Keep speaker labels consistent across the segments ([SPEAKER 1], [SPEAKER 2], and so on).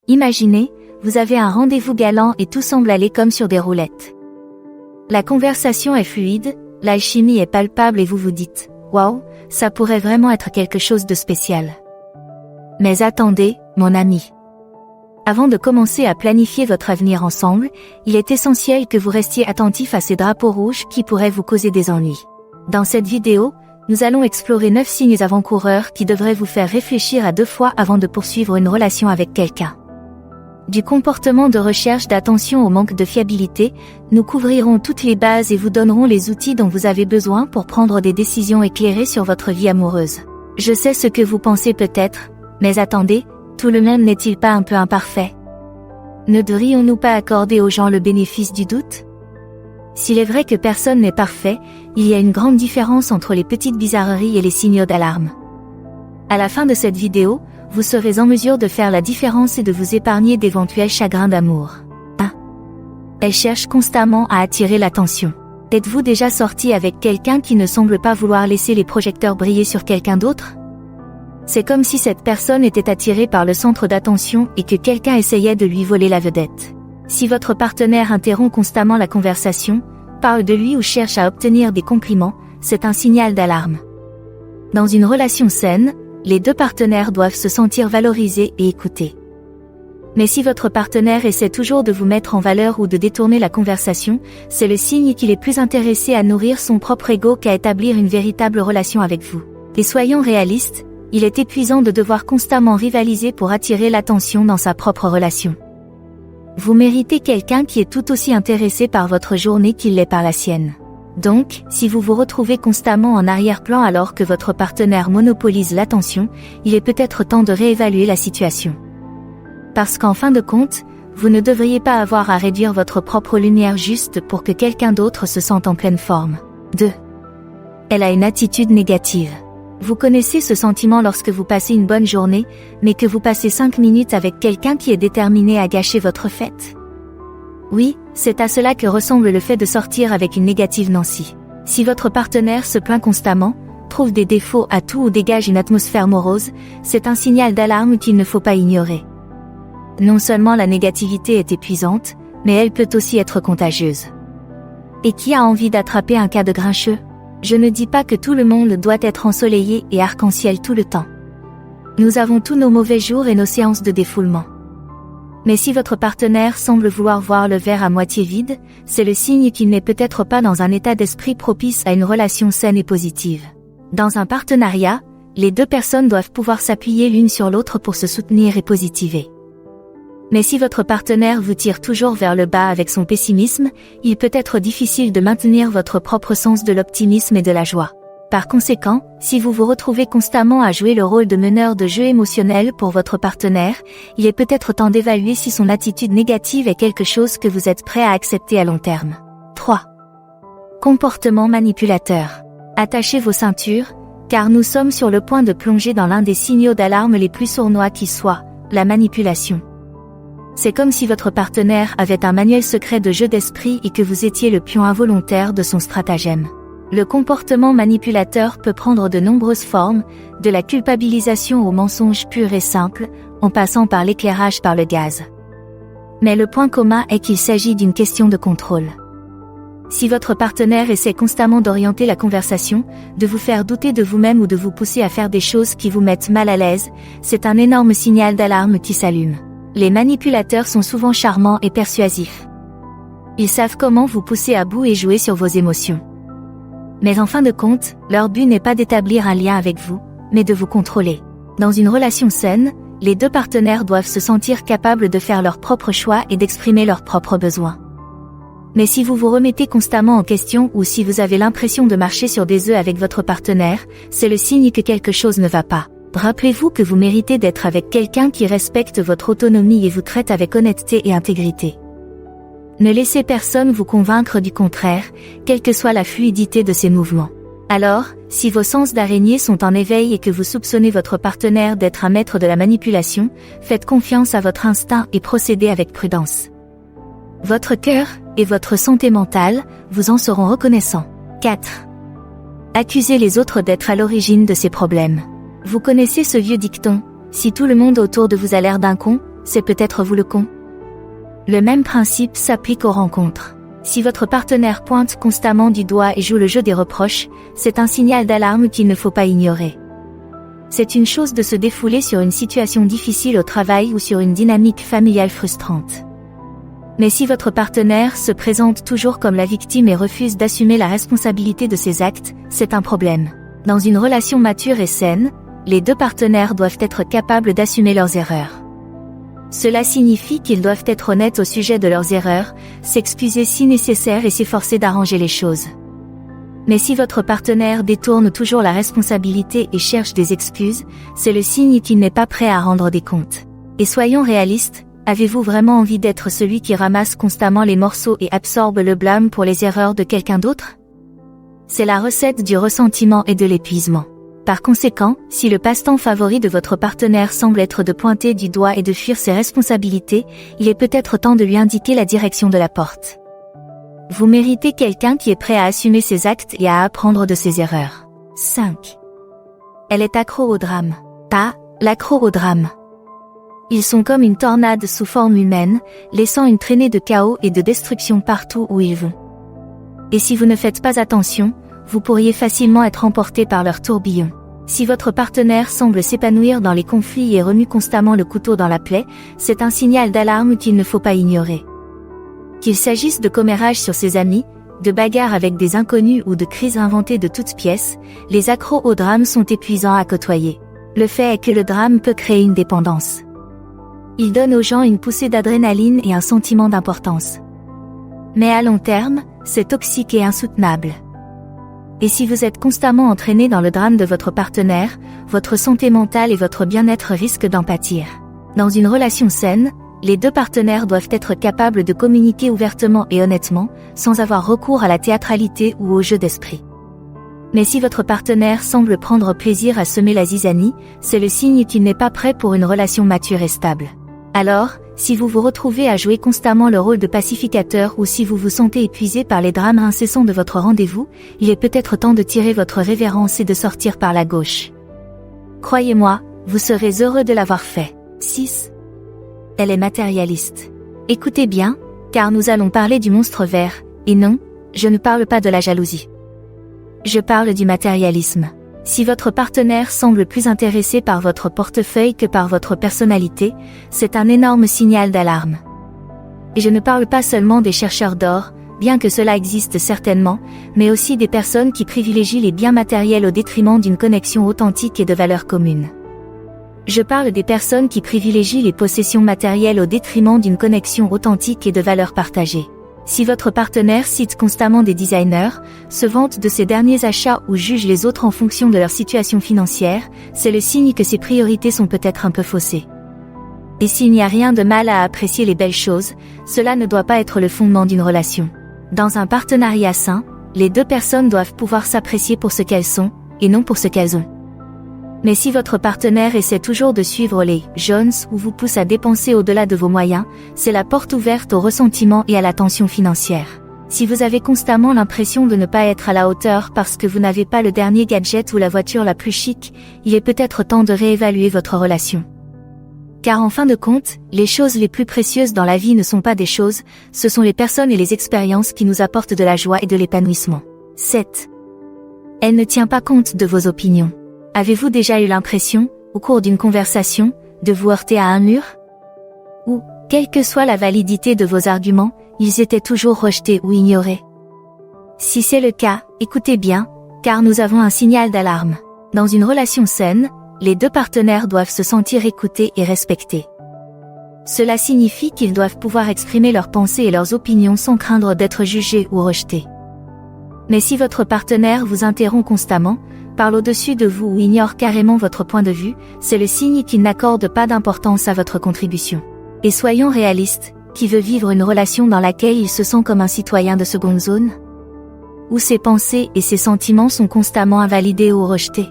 [SPEAKER 1] Imaginez, vous avez un rendez-vous galant et tout semble aller comme sur des roulettes. La conversation est fluide, l'alchimie est palpable et vous vous dites « Waouh, ça pourrait vraiment être quelque chose de spécial. » Mais attendez, mon ami. Avant de commencer à planifier votre avenir ensemble, il est essentiel que vous restiez attentif à ces drapeaux rouges qui pourraient vous causer des ennuis. Dans cette vidéo, nous allons explorer 9 signes avant-coureurs qui devraient vous faire réfléchir à 2 fois avant de poursuivre une relation avec quelqu'un. Du comportement de recherche d'attention au manque de fiabilité, nous couvrirons toutes les bases et vous donnerons les outils dont vous avez besoin pour prendre des décisions éclairées sur votre vie amoureuse. Je sais ce que vous pensez peut-être, mais attendez, tout le monde n'est-il pas un peu imparfait? Ne devrions-nous pas accorder aux gens le bénéfice du doute? S'il est vrai que personne n'est parfait, il y a une grande différence entre les petites bizarreries et les signaux d'alarme. À la fin de cette vidéo, vous serez en mesure de faire la différence et de vous épargner d'éventuels chagrins d'amour. 1. Elle cherche constamment à attirer l'attention. Êtes-vous déjà sorti avec quelqu'un qui ne semble pas vouloir laisser les projecteurs briller sur quelqu'un d'autre? C'est comme si cette personne était attirée par le centre d'attention et que quelqu'un essayait de lui voler la vedette. Si votre partenaire interrompt constamment la conversation, parle de lui ou cherche à obtenir des compliments, c'est un signal d'alarme. Dans une relation saine, les 2 partenaires doivent se sentir valorisés et écoutés. Mais si votre partenaire essaie toujours de vous mettre en valeur ou de détourner la conversation, c'est le signe qu'il est plus intéressé à nourrir son propre ego qu'à établir une véritable relation avec vous. Et soyons réalistes, il est épuisant de devoir constamment rivaliser pour attirer l'attention dans sa propre relation. Vous méritez quelqu'un qui est tout aussi intéressé par votre journée qu'il l'est par la sienne. Donc, si vous vous retrouvez constamment en arrière-plan alors que votre partenaire monopolise l'attention, il est peut-être temps de réévaluer la situation. Parce qu'en fin de compte, vous ne devriez pas avoir à réduire votre propre lumière juste pour que quelqu'un d'autre se sente en pleine forme. 2. Elle a une attitude négative. Vous connaissez ce sentiment lorsque vous passez une bonne journée, mais que vous passez 5 minutes avec quelqu'un qui est déterminé à gâcher votre fête? Oui, c'est à cela que ressemble le fait de sortir avec une négative Nancy. Si votre partenaire se plaint constamment, trouve des défauts à tout ou dégage une atmosphère morose, c'est un signal d'alarme qu'il ne faut pas ignorer. Non seulement la négativité est épuisante, mais elle peut aussi être contagieuse. Et qui a envie d'attraper un cas de grincheux? Je ne dis pas que tout le monde doit être ensoleillé et arc-en-ciel tout le temps. Nous avons tous nos mauvais jours et nos séances de défoulement. Mais si votre partenaire semble vouloir voir le verre à moitié vide, c'est le signe qu'il n'est peut-être pas dans un état d'esprit propice à une relation saine et positive. Dans un partenariat, les 2 personnes doivent pouvoir s'appuyer l'une sur l'autre pour se soutenir et positiver. Mais si votre partenaire vous tire toujours vers le bas avec son pessimisme, il peut être difficile de maintenir votre propre sens de l'optimisme et de la joie. Par conséquent, si vous vous retrouvez constamment à jouer le rôle de meneur de jeu émotionnel pour votre partenaire, il est peut-être temps d'évaluer si son attitude négative est quelque chose que vous êtes prêt à accepter à long terme. 3. Comportement manipulateur. Attachez vos ceintures, car nous sommes sur le point de plonger dans l'un des signaux d'alarme les plus sournois qui soit, la manipulation. C'est comme si votre partenaire avait un manuel secret de jeu d'esprit et que vous étiez le pion involontaire de son stratagème. Le comportement manipulateur peut prendre de nombreuses formes, de la culpabilisation au mensonge pur et simple, en passant par l'éclairage par le gaz. Mais le point commun est qu'il s'agit d'une question de contrôle. Si votre partenaire essaie constamment d'orienter la conversation, de vous faire douter de vous-même ou de vous pousser à faire des choses qui vous mettent mal à l'aise, c'est un énorme signal d'alarme qui s'allume. Les manipulateurs sont souvent charmants et persuasifs. Ils savent comment vous pousser à bout et jouer sur vos émotions. Mais en fin de compte, leur but n'est pas d'établir un lien avec vous, mais de vous contrôler. Dans une relation saine, les 2 partenaires doivent se sentir capables de faire leurs propres choix et d'exprimer leurs propres besoins. Mais si vous vous remettez constamment en question ou si vous avez l'impression de marcher sur des œufs avec votre partenaire, c'est le signe que quelque chose ne va pas. Rappelez-vous que vous méritez d'être avec quelqu'un qui respecte votre autonomie et vous traite avec honnêteté et intégrité. Ne laissez personne vous convaincre du contraire, quelle que soit la fluidité de ses mouvements. Alors, si vos sens d'araignée sont en éveil et que vous soupçonnez votre partenaire d'être un maître de la manipulation, faites confiance à votre instinct et procédez avec prudence. Votre cœur et votre santé mentale vous en seront reconnaissants. 4. Accusez les autres d'être à l'origine de ces problèmes. Vous connaissez ce vieux dicton, si tout le monde autour de vous a l'air d'un con, c'est peut-être vous le con. Le même principe s'applique aux rencontres. Si votre partenaire pointe constamment du doigt et joue le jeu des reproches, c'est un signal d'alarme qu'il ne faut pas ignorer. C'est une chose de se défouler sur une situation difficile au travail ou sur une dynamique familiale frustrante. Mais si votre partenaire se présente toujours comme la victime et refuse d'assumer la responsabilité de ses actes, c'est un problème. Dans une relation mature et saine, les deux partenaires doivent être capables d'assumer leurs erreurs. Cela signifie qu'ils doivent être honnêtes au sujet de leurs erreurs, s'excuser si nécessaire et s'efforcer d'arranger les choses. Mais si votre partenaire détourne toujours la responsabilité et cherche des excuses, c'est le signe qu'il n'est pas prêt à rendre des comptes. Et soyons réalistes, avez-vous vraiment envie d'être celui qui ramasse constamment les morceaux et absorbe le blâme pour les erreurs de quelqu'un d'autre? C'est la recette du ressentiment et de l'épuisement. Par conséquent, si le passe-temps favori de votre partenaire semble être de pointer du doigt et de fuir ses responsabilités, il est peut-être temps de lui indiquer la direction de la porte. Vous méritez quelqu'un qui est prêt à assumer ses actes et à apprendre de ses erreurs. 5. Elle est accro au drame. Pas l'accro au drame. Ils sont comme une tornade sous forme humaine, laissant une traînée de chaos et de destruction partout où ils vont. Et si vous ne faites pas attention, vous pourriez facilement être emporté par leur tourbillon. Si votre partenaire semble s'épanouir dans les conflits et remue constamment le couteau dans la plaie, c'est un signal d'alarme qu'il ne faut pas ignorer. Qu'il s'agisse de commérages sur ses amis, de bagarres avec des inconnus ou de crises inventées de toutes pièces, les accros au drame sont épuisants à côtoyer. Le fait est que le drame peut créer une dépendance. Il donne aux gens une poussée d'adrénaline et un sentiment d'importance. Mais à long terme, c'est toxique et insoutenable. Et si vous êtes constamment entraîné dans le drame de votre partenaire, votre santé mentale et votre bien-être risquent d'en pâtir. Dans une relation saine, les deux partenaires doivent être capables de communiquer ouvertement et honnêtement, sans avoir recours à la théâtralité ou au jeu d'esprit. Mais si votre partenaire semble prendre plaisir à semer la zizanie, c'est le signe qu'il n'est pas prêt pour une relation mature et stable. Alors, si vous vous retrouvez à jouer constamment le rôle de pacificateur ou si vous vous sentez épuisé par les drames incessants de votre rendez-vous, il est peut-être temps de tirer votre révérence et de sortir par la gauche. Croyez-moi, vous serez heureux de l'avoir fait. 6. Elle est matérialiste. Écoutez bien, car nous allons parler du monstre vert, et non, je ne parle pas de la jalousie. Je parle du matérialisme. Si votre partenaire semble plus intéressé par votre portefeuille que par votre personnalité, c'est un énorme signal d'alarme. Et je ne parle pas seulement des chercheurs d'or, bien que cela existe certainement, mais aussi des personnes qui privilégient les biens matériels au détriment d'une connexion authentique et de valeurs communes. Je parle des personnes qui privilégient les possessions matérielles au détriment d'une connexion authentique et de valeurs partagées. Si votre partenaire cite constamment des designers, se vante de ses derniers achats ou juge les autres en fonction de leur situation financière, c'est le signe que ses priorités sont peut-être un peu faussées. Et s'il n'y a rien de mal à apprécier les belles choses, cela ne doit pas être le fondement d'une relation. Dans un partenariat sain, les deux personnes doivent pouvoir s'apprécier pour ce qu'elles sont, et non pour ce qu'elles ont. Mais si votre partenaire essaie toujours de suivre les « Jones » ou vous pousse à dépenser au-delà de vos moyens, c'est la porte ouverte au ressentiment et à la tension financière. Si vous avez constamment l'impression de ne pas être à la hauteur parce que vous n'avez pas le dernier gadget ou la voiture la plus chic, il est peut-être temps de réévaluer votre relation. Car en fin de compte, les choses les plus précieuses dans la vie ne sont pas des choses, ce sont les personnes et les expériences qui nous apportent de la joie et de l'épanouissement. 7. Elle ne tient pas compte de vos opinions. Avez-vous déjà eu l'impression, au cours d'une conversation, de vous heurter à un mur? Ou, quelle que soit la validité de vos arguments, ils étaient toujours rejetés ou ignorés? Si c'est le cas, écoutez bien, car nous avons un signal d'alarme. Dans une relation saine, les deux partenaires doivent se sentir écoutés et respectés. Cela signifie qu'ils doivent pouvoir exprimer leurs pensées et leurs opinions sans craindre d'être jugés ou rejetés. Mais si votre partenaire vous interrompt constamment, parle au-dessus de vous ou ignore carrément votre point de vue, c'est le signe qu'il n'accorde pas d'importance à votre contribution. Et soyons réalistes, qui veut vivre une relation dans laquelle il se sent comme un citoyen de seconde zone? Où ses pensées et ses sentiments sont constamment invalidés ou rejetés?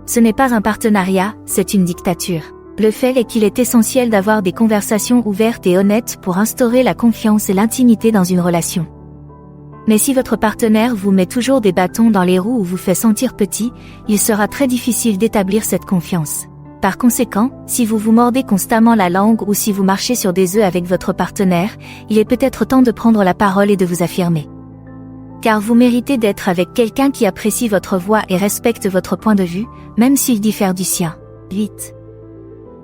[SPEAKER 1] Ce n'est pas un partenariat, c'est une dictature. Le fait est qu'il est essentiel d'avoir des conversations ouvertes et honnêtes pour instaurer la confiance et l'intimité dans une relation. Mais si votre partenaire vous met toujours des bâtons dans les roues ou vous fait sentir petit, il sera très difficile d'établir cette confiance. Par conséquent, si vous vous mordez constamment la langue ou si vous marchez sur des œufs avec votre partenaire, il est peut-être temps de prendre la parole et de vous affirmer. Car vous méritez d'être avec quelqu'un qui apprécie votre voix et respecte votre point de vue, même s'il diffère du sien. 8.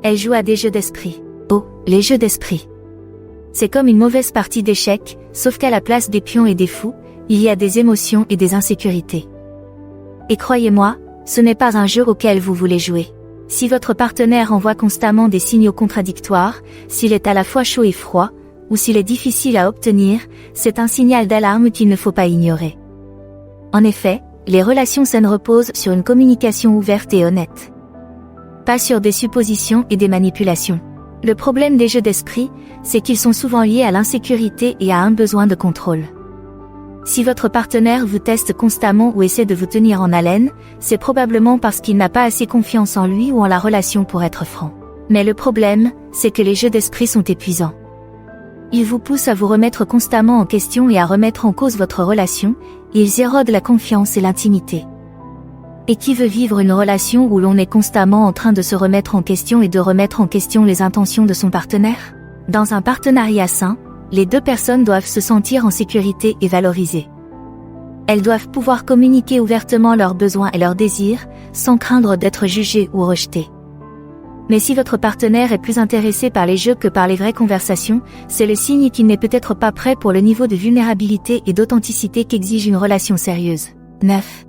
[SPEAKER 1] Elle joue à des jeux d'esprit. Oh, les jeux d'esprit. C'est comme une mauvaise partie d'échecs, sauf qu'à la place des pions et des fous, il y a des émotions et des insécurités. Et croyez-moi, ce n'est pas un jeu auquel vous voulez jouer. Si votre partenaire envoie constamment des signaux contradictoires, s'il est à la fois chaud et froid, ou s'il est difficile à obtenir, c'est un signal d'alarme qu'il ne faut pas ignorer. En effet, les relations saines reposent sur une communication ouverte et honnête. Pas sur des suppositions et des manipulations. Le problème des jeux d'esprit, c'est qu'ils sont souvent liés à l'insécurité et à un besoin de contrôle. Si votre partenaire vous teste constamment ou essaie de vous tenir en haleine, c'est probablement parce qu'il n'a pas assez confiance en lui ou en la relation pour être franc. Mais le problème, c'est que les jeux d'esprit sont épuisants. Ils vous poussent à vous remettre constamment en question et à remettre en cause votre relation, et ils érodent la confiance et l'intimité. Et qui veut vivre une relation où l'on est constamment en train de se remettre en question et de remettre en question les intentions de son partenaire? Dans un partenariat sain, les deux personnes doivent se sentir en sécurité et valorisées. Elles doivent pouvoir communiquer ouvertement leurs besoins et leurs désirs, sans craindre d'être jugées ou rejetées. Mais si votre partenaire est plus intéressé par les jeux que par les vraies conversations, c'est le signe qu'il n'est peut-être pas prêt pour le niveau de vulnérabilité et d'authenticité qu'exige une relation sérieuse. 9.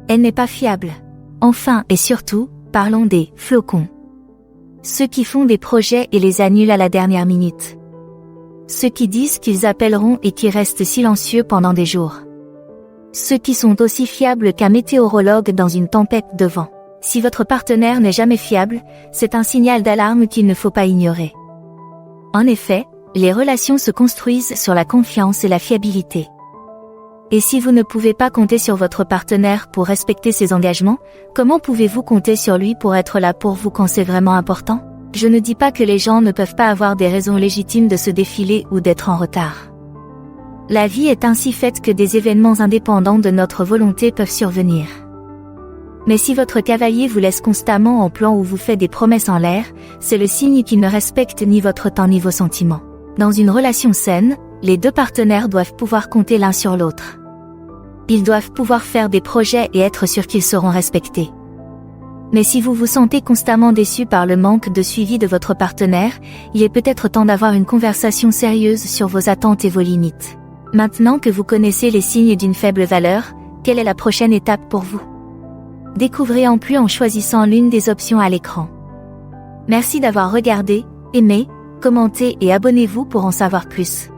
[SPEAKER 1] Elle n'est pas fiable. Enfin et surtout, parlons des flocons. Ceux qui font des projets et les annulent à la dernière minute. Ceux qui disent qu'ils appelleront et qui restent silencieux pendant des jours. Ceux qui sont aussi fiables qu'un météorologue dans une tempête de vent. Si votre partenaire n'est jamais fiable, c'est un signal d'alarme qu'il ne faut pas ignorer. En effet, les relations se construisent sur la confiance et la fiabilité. Et si vous ne pouvez pas compter sur votre partenaire pour respecter ses engagements, comment pouvez-vous compter sur lui pour être là pour vous quand c'est vraiment important? Je ne dis pas que les gens ne peuvent pas avoir des raisons légitimes de se défiler ou d'être en retard. La vie est ainsi faite que des événements indépendants de notre volonté peuvent survenir. Mais si votre cavalier vous laisse constamment en plan ou vous fait des promesses en l'air, c'est le signe qu'il ne respecte ni votre temps ni vos sentiments. Dans une relation saine, les deux partenaires doivent pouvoir compter l'un sur l'autre. Ils doivent pouvoir faire des projets et être sûrs qu'ils seront respectés. Mais si vous vous sentez constamment déçu par le manque de suivi de votre partenaire, il est peut-être temps d'avoir une conversation sérieuse sur vos attentes et vos limites. Maintenant que vous connaissez les signes d'une faible valeur, quelle est la prochaine étape pour vous? Découvrez en plus en choisissant l'une des options à l'écran. Merci d'avoir regardé, aimé, commenté et abonnez-vous pour en savoir plus.